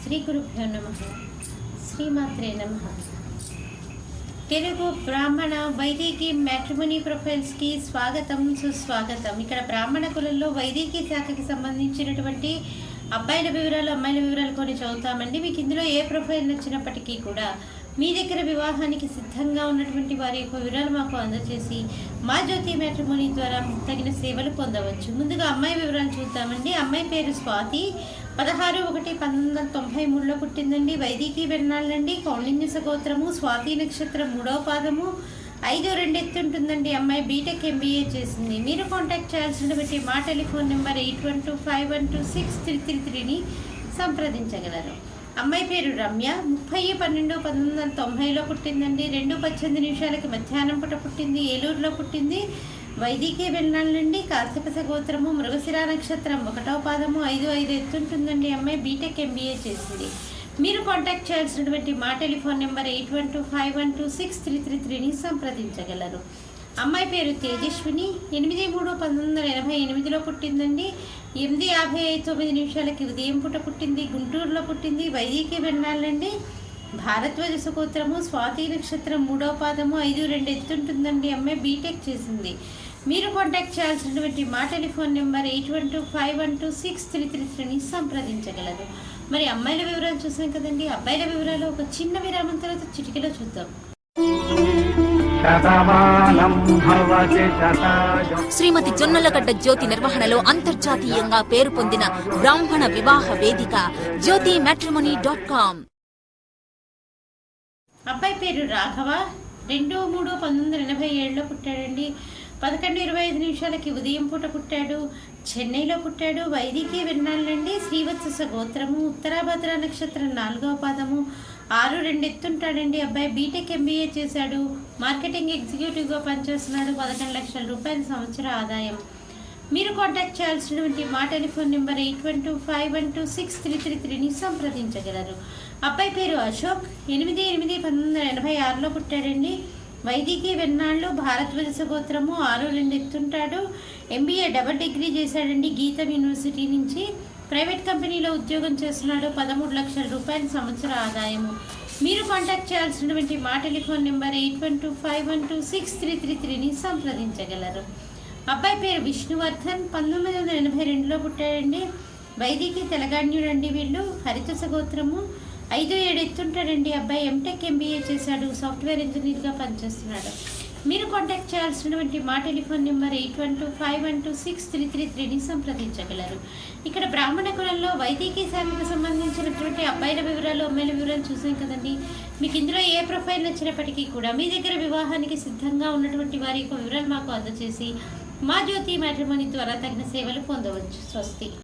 శ్రీ గురుభ్యో నమః. శ్రీమాత్రే నమః. తెలుగు బ్రాహ్మణ వైదికి మ్యాట్రిమోనీ ప్రొఫైల్స్కి స్వాగతం, సుస్వాగతం. ఇక్కడ బ్రాహ్మణ కులంలో వైదికి శాఖకి సంబంధించినటువంటి అబ్బాయిల వివరాలు, అమ్మాయిల వివరాలు కొన్ని చదువుతామండి. మీకు ఇందులో ఏ ప్రొఫైల్ నచ్చినప్పటికీ కూడా మీ దగ్గర వివాహానికి సిద్ధంగా ఉన్నటువంటి వారి యొక్క వివరాలు మాకు అందజేసి మా జ్యోతి మ్యాట్రిమోనీ ద్వారా తగిన సేవలు పొందవచ్చు. ముందుగా అమ్మాయి వివరాలు చూద్దామండి. అమ్మాయి పేరు స్వాతి, 16/1/1993లో పుట్టిందండి. వైదికి వెన్నాళ్ళండి. కౌండిన్య గోత్రము, స్వాతి నక్షత్రం 3వ పాదము, 5-2 ఎత్తుంటుందండి. అమ్మాయి బీటెక్ MBA చేసింది. మీరు కాంటాక్ట్ చేయాల్సినటువంటి మా టెలిఫోన్ నెంబర్ 8125126333ని సంప్రదించగలరు. అమ్మాయి పేరు రమ్య, 30/12/1990లో పుట్టిందండి. 2:18 మధ్యాహ్నం పూట పుట్టింది. ఏలూరులో పుట్టింది. వైదికే వెళ్ళాలండి. కార్తీక గోత్రము, మృగశిర నక్షత్రం 1వ పాదము, 5-5 ఎత్తుంటుందండి. అమ్మాయి బీటెక్ MBA చేసింది. మీరు కాంటాక్ట్ చేయాల్సినటువంటి మా టెలిఫోన్ నెంబర్ 8125126333ని సంప్రదించగలరు. అమ్మాయి పేరు తేజస్విని, 8/3/1988లో పుట్టిందండి. 8:59 ఉదయం పూట పుట్టింది. గుంటూరులో పుట్టింది. వైదికి వెళ్ళాలండి. భారద్వాజ గోత్రము, స్వాతి నక్షత్రం 3వ పాదము, 5-2 ఎత్తుంటుందండి. అమ్మాయి బీటెక్ చేసింది. మీరు కాంటాక్ట్ చేయాల్సినటువంటి మా టెలిఫోన్ నెంబర్ 8125126333ని సంప్రదించగలరు. మరి అమ్మాయిల వివరాలు చూసాం కదండి. అబ్బాయిల వివరాలు ఒక చిన్న విరామం తర్వాత చిటికలో చూద్దాం. శ్రీమతి జొన్నలగడ్డ జ్యోతి నిర్వహణలో అంతర్జాతీయంగా పేరు పొందిన బ్రాహ్మణ వివాహ వేదిక jyotimatrimony.com. అబ్బాయి పేరు రాఘవ, 2/3/1987లో పుట్టాడండి. 11:25 ఉదయం పూట పుట్టాడు. చెన్నైలో పుట్టాడు. వైదికి వెన్నాళ్ళండి. శ్రీవత్స గోత్రము, ఉత్తరాభద్ర నక్షత్రం 4వ పాదము, 6-2 ఎత్తుంటాడండి. అబ్బాయి బీటెక్ MBA చేశాడు. మార్కెటింగ్ ఎగ్జిక్యూటివ్గా పనిచేస్తున్నాడు. 11 లక్షల రూపాయల సంవత్సర ఆదాయం. మీరు కాంటాక్ట్ చేయాల్సినటువంటి మా టెలిఫోన్ నెంబర్ 8125126333ని సంప్రదించగలరు. అబ్బాయి పేరు అశోక్, 8/8/1986లో పుట్టాడండి. వైదికి వెన్నాళ్ళు, భారద్వాజ గోత్రము, 6-2 ఎత్తుంటాడు. MBA డబుల్ డిగ్రీ చేశాడండి గీతం యూనివర్సిటీ నుంచి. ప్రైవేట్ కంపెనీలో ఉద్యోగం చేస్తున్నాడు. 13 లక్షల రూపాయల సంవత్సర ఆదాయము. మీరు కాంటాక్ట్ చేయాల్సినటువంటి మా టెలిఫోన్ నెంబర్ 8125126333ని సంప్రదించగలరు. అబ్బాయి పేరు విష్ణువర్ధన్, 1982లో పుట్టాడండి. వైదికి తెలంగాణ్యుడండి. వీళ్ళు హరితస గోత్రము, 5-7 ఎత్తుంటాడండి. అబ్బాయి MTech MBA చేశాడు. సాఫ్ట్వేర్ ఇంజనీర్గా పనిచేస్తున్నాడు. మీరు కాంటాక్ట్ చేయాల్సినటువంటి మా టెలిఫోన్ నెంబర్ 8125126333ని సంప్రదించగలరు. ఇక్కడ బ్రాహ్మణ కులంలో వైదికి శాఖకు సంబంధించినటువంటి అబ్బాయిల వివరాలు, అమ్మాయిల వివరాలు చూసాం కదండి. మీకు ఇందులో ఏ ప్రొఫైల్ నచ్చినప్పటికీ కూడా మీ దగ్గర వివాహానికి సిద్ధంగా ఉన్నటువంటి వారి యొక్క వివరాలు మాకు అందజేసి మా జ్యోతి మ్యాట్రిమోనీ ద్వారా తగిన సేవలు పొందవచ్చు. స్వస్తి.